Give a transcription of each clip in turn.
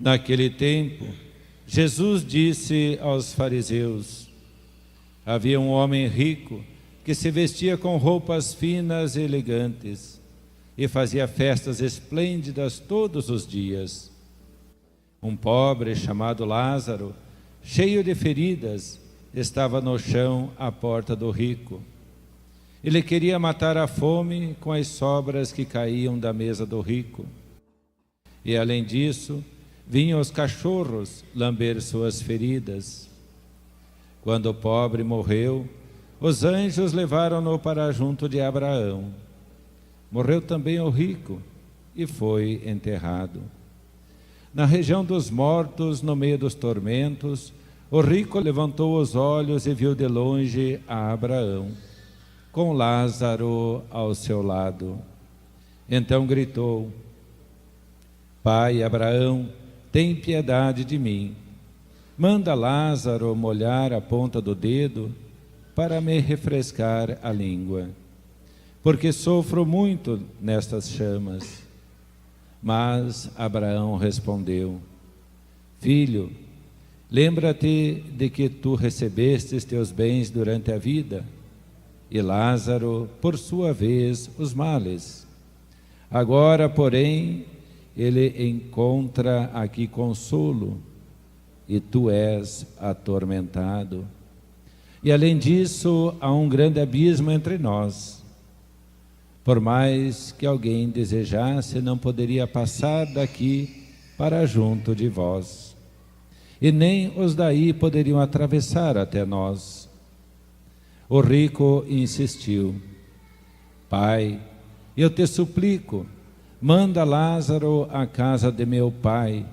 Naquele tempo, Jesus disse aos fariseus: havia um homem rico que se vestia com roupas finas e elegantes e fazia festas esplêndidas todos os dias. Um pobre chamado Lázaro, cheio de feridas, estava no chão à porta do rico. Ele queria matar a fome com as sobras que caíam da mesa do rico. E além disso, vinham os cachorros lamber suas feridas. Quando o pobre morreu, os anjos levaram-no para junto de Abraão. Morreu também o rico e foi enterrado. Na região dos mortos, no meio dos tormentos, o rico levantou os olhos e viu de longe a Abraão, com Lázaro ao seu lado. Então gritou: Pai Abraão, tem piedade de mim. Manda Lázaro molhar a ponta do dedo para me refrescar a língua, porque sofro muito nestas chamas. Mas Abraão respondeu: Filho, lembra-te de que tu recebestes teus bens durante a vida, e Lázaro, por sua vez, os males. Agora, porém, ele encontra aqui consolo, e tu és atormentado. E além disso, há um grande abismo entre nós. Por mais que alguém desejasse, não poderia passar daqui para junto de vós, e nem os daí poderiam atravessar até nós. O rico insistiu: Pai, eu te suplico, manda Lázaro à casa de meu pai,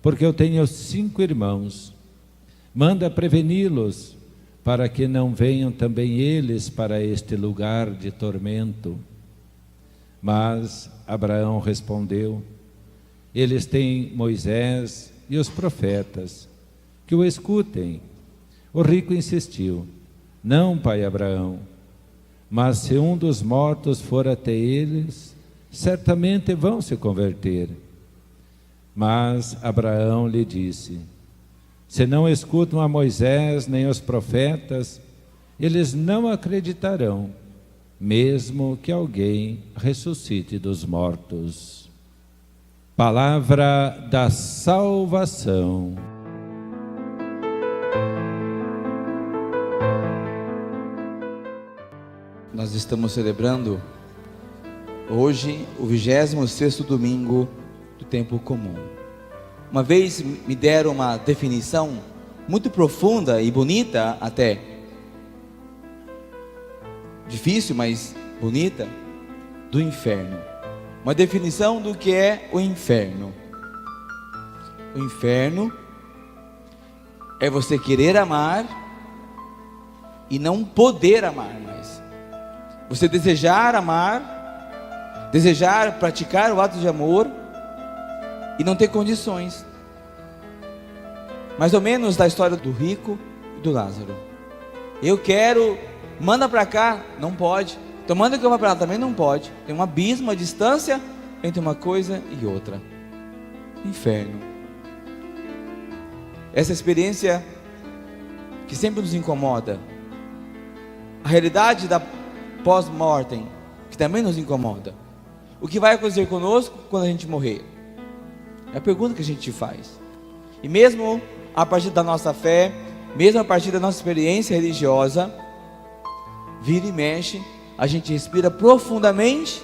porque eu tenho 5 irmãos. Manda preveni-los, para que não venham também eles para este lugar de tormento. Mas Abraão respondeu: eles têm Moisés e os profetas, que o escutem. O rico insistiu: não, pai Abraão, mas se um dos mortos for até eles, certamente vão se converter. Mas Abraão lhe disse: se não escutam a Moisés nem os profetas, eles não acreditarão, mesmo que alguém ressuscite dos mortos. Palavra da salvação. Nós estamos celebrando hoje o 26º domingo do tempo comum. Uma vez me deram uma definição muito profunda e bonita, até difícil, mas bonita, do inferno. Uma definição do que é o inferno. O inferno é você querer amar e não poder amar mais. Você desejar amar, desejar praticar o ato de amor e não ter condições. Mais ou menos da história do rico e do Lázaro. Eu quero, manda para cá, não pode. Então manda que eu vá para lá, também não pode. Tem um abismo, uma distância entre uma coisa e outra. Inferno. Essa experiência que sempre nos incomoda. A realidade da pós-mortem, que também nos incomoda. O que vai acontecer conosco quando a gente morrer? É a pergunta que a gente faz. E mesmo a partir da nossa fé, mesmo a partir da nossa experiência religiosa, vira e mexe, a gente respira profundamente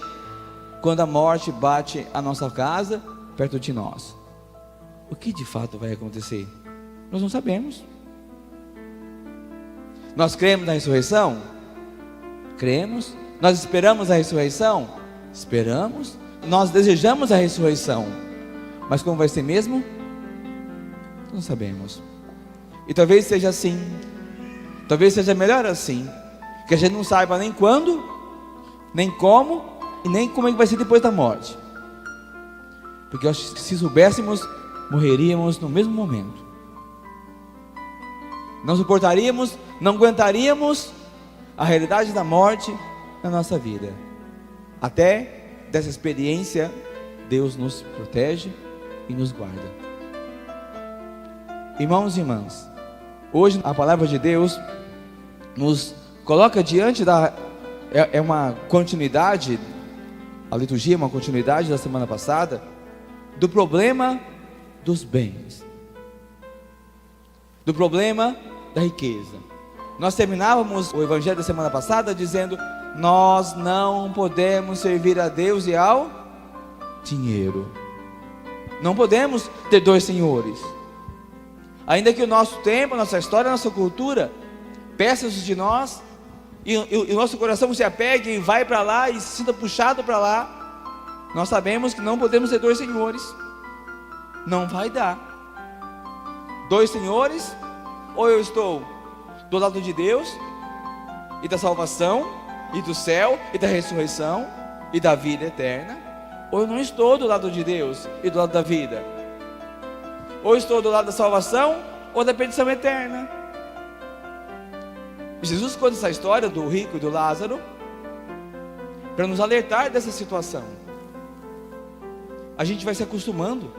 quando a morte bate a nossa casa, perto de nós. O que de fato vai acontecer? Nós não sabemos. Nós cremos na ressurreição? Cremos. Nós esperamos a ressurreição? Esperamos. Nós desejamos a ressurreição. Mas como vai ser mesmo? Não sabemos. E talvez seja assim. Talvez seja melhor assim. Que a gente não saiba nem quando, nem como, e nem como é que vai ser depois da morte. Porque eu acho que se soubéssemos, morreríamos no mesmo momento. Não suportaríamos, não aguentaríamos a realidade da morte na nossa vida. Até dessa experiência, Deus nos protege e nos guarda. Irmãos e irmãs, hoje a palavra de Deus nos coloca diante é uma continuidade, a liturgia é uma continuidade da semana passada, do problema dos bens, do problema da riqueza. Nós terminávamos o evangelho da semana passada dizendo: nós não podemos servir a Deus e ao dinheiro. Não podemos ter dois senhores. Ainda que o nosso tempo, a nossa história, a nossa cultura peça de nós, e o nosso coração se apegue e vai para lá e se sinta puxado para lá, nós sabemos que não podemos ter dois senhores. Não vai dar. Dois senhores: ou eu estou do lado de Deus e da salvação e do céu e da ressurreição e da vida eterna, ou eu não estou do lado de Deus e do lado da vida. Ou estou do lado da salvação ou da perdição eterna. Jesus conta essa história do rico e do Lázaro para nos alertar dessa situação. A gente vai se acostumando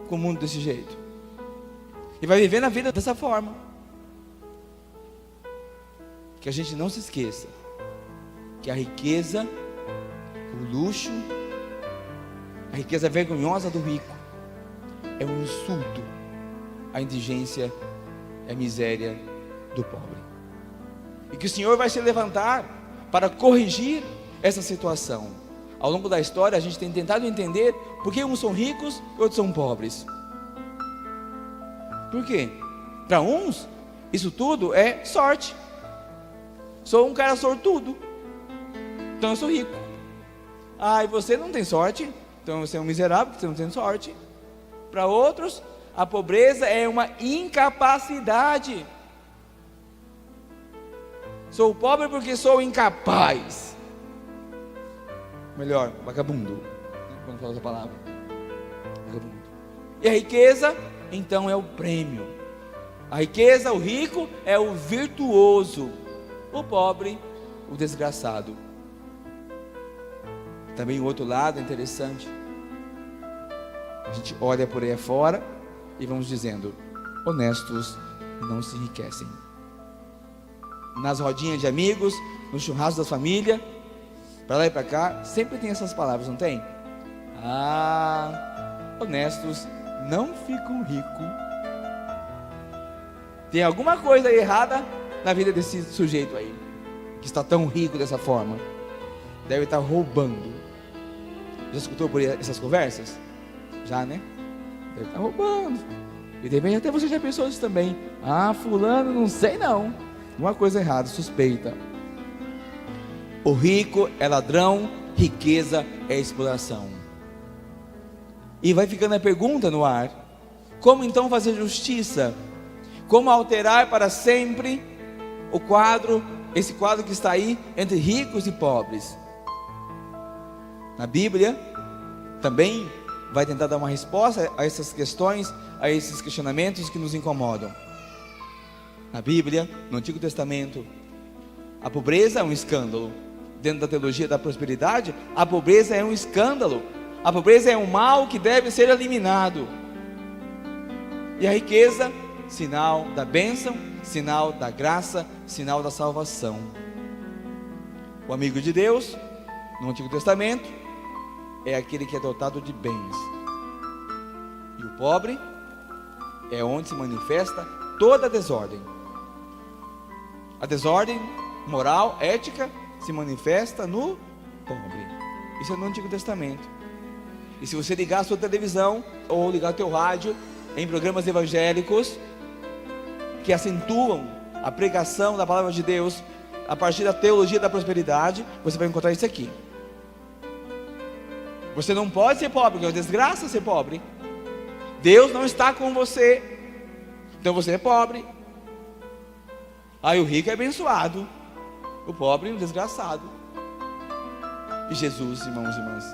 com o mundo desse jeito e vai vivendo a vida dessa forma. Que a gente não se esqueça que a riqueza, o luxo, a riqueza vergonhosa do rico é um insulto à indigência e à miséria do pobre. E que o Senhor vai se levantar para corrigir essa situação. Ao longo da história a gente tem tentado entender por que uns são ricos e outros são pobres. Por quê? Para uns isso tudo é sorte. Sou um cara sortudo, então eu sou rico. E você não tem sorte, então você é um miserável porque você não tem sorte. Para outros, a pobreza é uma incapacidade. Sou pobre porque sou incapaz. Melhor, vagabundo, quando fala essa palavra, vagabundo. E a riqueza, então, é o prêmio. A riqueza, o rico, é o virtuoso. O pobre, o desgraçado. Também o outro lado é interessante. A gente olha por aí afora e vamos dizendo: honestos não se enriquecem. Nas rodinhas de amigos, no churrasco da família, para lá e para cá, sempre tem essas palavras, não tem? Honestos não ficam ricos. Tem alguma coisa errada na vida desse sujeito aí, que está tão rico dessa forma. Deve estar roubando. Já escutou por essas conversas? Já, né? Deve estar roubando. E de repente até você já pensou isso também. Fulano, não sei não, uma coisa errada, suspeita. O rico é ladrão, riqueza é exploração. E vai ficando a pergunta no ar: como então fazer justiça? Como alterar para sempre esse quadro que está aí entre ricos e pobres? Na Bíblia também vai tentar dar uma resposta a essas questões, a esses questionamentos que nos incomodam. Na Bíblia, no Antigo Testamento, a pobreza é um escândalo. Dentro da teologia da prosperidade, a pobreza é um escândalo. A pobreza é um mal que deve ser eliminado. E a riqueza, sinal da bênção, sinal da graça, sinal da salvação. O amigo de Deus, no Antigo Testamento, é aquele que é dotado de bens. E o pobre é onde se manifesta toda a desordem. A desordem moral, ética, se manifesta no pobre. Isso é no Antigo Testamento. E se você ligar a sua televisão ou ligar o teu rádio em programas evangélicos que acentuam a pregação da palavra de Deus a partir da teologia da prosperidade, você vai encontrar isso aqui. Você não pode ser pobre, porque é uma desgraça ser pobre. Deus não está com você, então você é pobre. O rico é abençoado, o pobre é um desgraçado. E Jesus, irmãos e irmãs,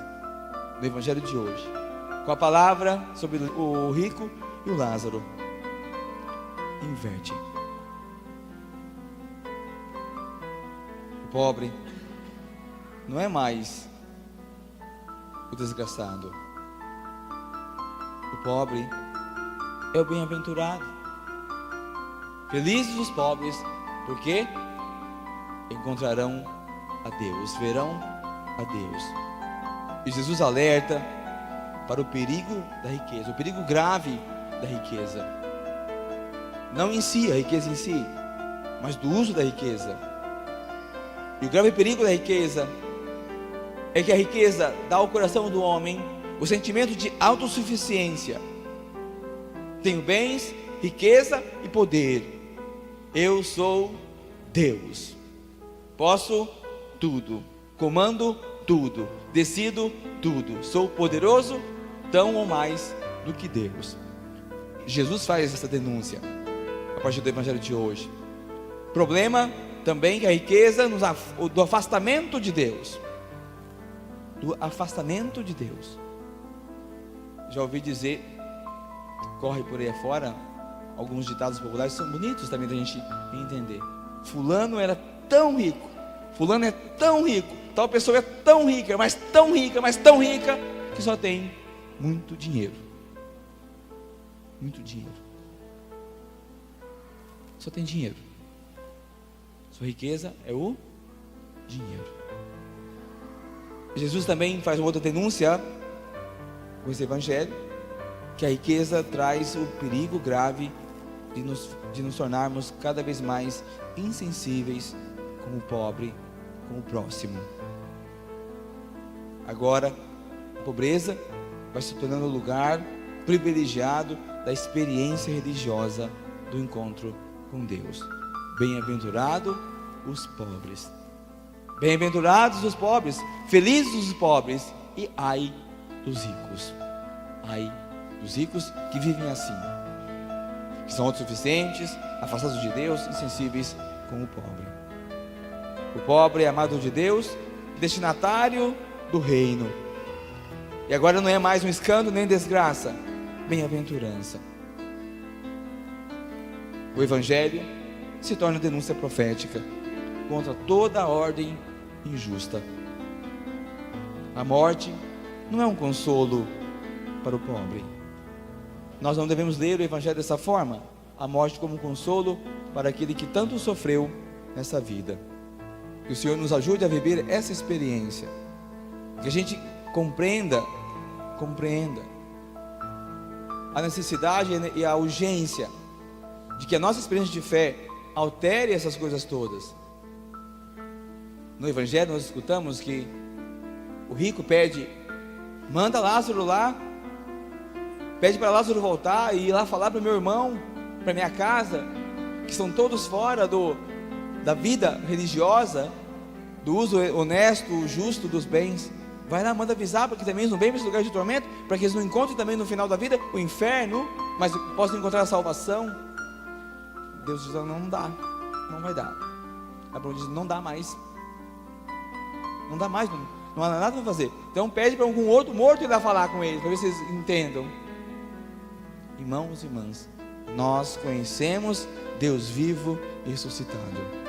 no evangelho de hoje, com a palavra sobre o rico e o Lázaro, inverte. O pobre não é mais o desgraçado. O pobre é o bem-aventurado. Felizes os pobres, porque encontrarão a Deus, verão a Deus. E Jesus alerta para o perigo da riqueza, o perigo grave da riqueza. Não em si, a riqueza em si, mas do uso da riqueza. E o grave perigo da riqueza é que a riqueza dá ao coração do homem o sentimento de autossuficiência. Tenho bens, riqueza e poder. Eu sou Deus. Posso tudo, comando tudo, decido tudo. Sou poderoso, tão ou mais do que Deus. Jesus faz essa denúncia a partir do Evangelho de hoje. Problema também que a riqueza do afastamento de Deus. Do afastamento de Deus. Já ouvi dizer, corre por aí afora, alguns ditados populares são bonitos também da gente entender. Fulano era tão rico, fulano é tão rico, tal pessoa é tão rica, mas tão rica, mas tão rica, que só tem muito dinheiro. Muito dinheiro. Só tem dinheiro. Sua riqueza é o dinheiro. Jesus também faz uma outra denúncia com esse evangelho, que a riqueza traz o perigo grave de nos tornarmos cada vez mais insensíveis com o pobre, com o próximo. Agora, a pobreza vai se tornando o lugar privilegiado da experiência religiosa do encontro com Deus. Bem-aventurado os pobres. Bem-aventurados os pobres, felizes os pobres, e ai dos ricos. Ai dos ricos que vivem assim, que são autossuficientes, afastados de Deus, insensíveis com o pobre. O pobre é amado de Deus, destinatário do reino. E agora não é mais um escândalo nem desgraça, bem-aventurança. O Evangelho se torna denúncia profética contra toda a ordem injusta. A morte não é um consolo para o pobre. Nós não devemos ler o Evangelho dessa forma, a morte como um consolo para aquele que tanto sofreu nessa vida. Que o Senhor nos ajude a viver essa experiência, que a gente compreenda a necessidade e a urgência de que a nossa experiência de fé altere essas coisas todas. No Evangelho nós escutamos que o rico pede, manda Lázaro lá, pede para Lázaro voltar e ir lá falar para o meu irmão, para minha casa, que estão todos fora da vida religiosa, do uso honesto, justo dos bens. Vai lá, manda avisar para que também eles não venham para esse lugar de tormento, para que eles não encontrem também no final da vida o inferno, mas possam encontrar a salvação. Deus diz, não dá, não vai dar. Abraão diz, não dá mais, não dá mais, não há nada para fazer. Então pede para algum outro morto ir lá falar com eles, para ver se eles entendam. Irmãos e irmãs, nós conhecemos Deus vivo e ressuscitado.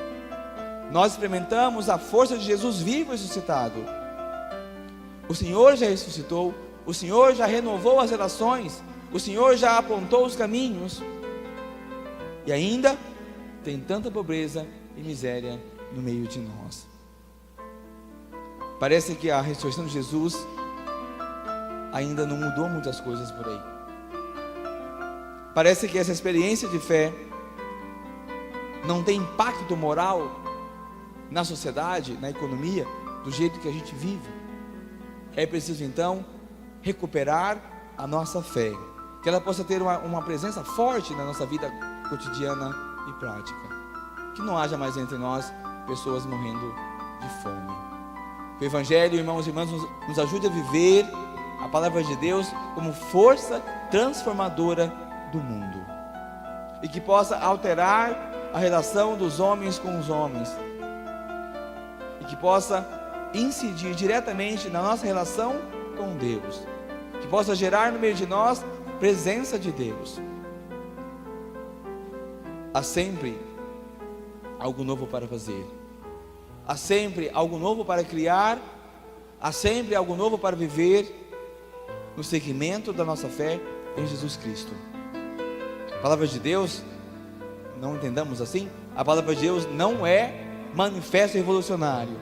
Nós experimentamos a força de Jesus vivo e ressuscitado. O Senhor já ressuscitou, o Senhor já renovou as relações, o Senhor já apontou os caminhos. E ainda tem tanta pobreza e miséria no meio de nós. Parece que a ressurreição de Jesus ainda não mudou muitas coisas por aí. Parece que essa experiência de fé não tem impacto moral na sociedade, na economia, do jeito que a gente vive. É preciso então recuperar a nossa fé, que ela possa ter uma presença forte na nossa vida cotidiana e prática. Que não haja mais entre nós pessoas morrendo de fome. Que o Evangelho, irmãos e irmãs, nos ajude a viver a palavra de Deus como força transformadora do mundo, e que possa alterar a relação dos homens com os homens, e que possa incidir diretamente na nossa relação com Deus, que possa gerar no meio de nós presença de Deus. Há sempre algo novo para fazer, há sempre algo novo para criar, há sempre algo novo para viver no seguimento da nossa fé em Jesus Cristo. A palavra de Deus, não entendamos assim. A palavra de Deus não é manifesto revolucionário.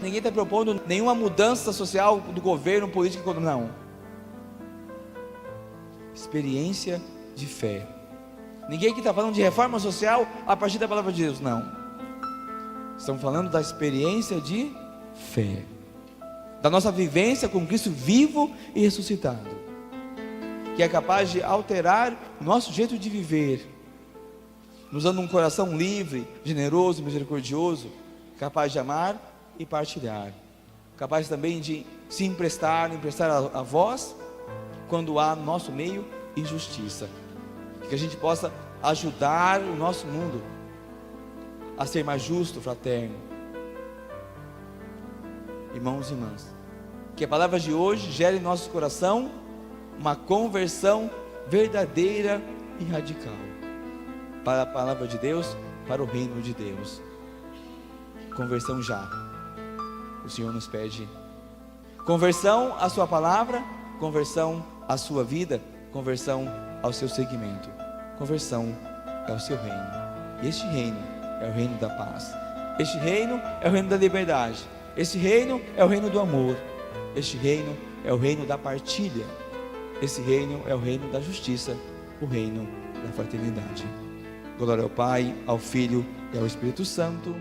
Ninguém está propondo nenhuma mudança social do governo, político, não. Experiência de fé. Ninguém aqui está falando de reforma social a partir da palavra de Deus, não. Estamos falando da experiência de fé, da nossa vivência com Cristo vivo e ressuscitado, que é capaz de alterar o nosso jeito de viver, nos dando um coração livre, generoso, misericordioso, capaz de amar e partilhar, capaz também de se emprestar a voz quando há no nosso meio injustiça, que a gente possa ajudar o nosso mundo a ser mais justo, fraterno. Irmãos e irmãs, que a palavra de hoje gere em nosso coração uma conversão verdadeira e radical para a palavra de Deus, para o reino de Deus. Conversão já. O Senhor nos pede conversão à sua palavra, conversão à sua vida, conversão ao seu segmento, conversão ao seu reino. E este reino é o reino da paz, este reino é o reino da liberdade, este reino é o reino do amor, este reino é o reino da partilha, esse reino é o reino da justiça, o reino da fraternidade. Glória ao Pai, ao Filho e ao Espírito Santo.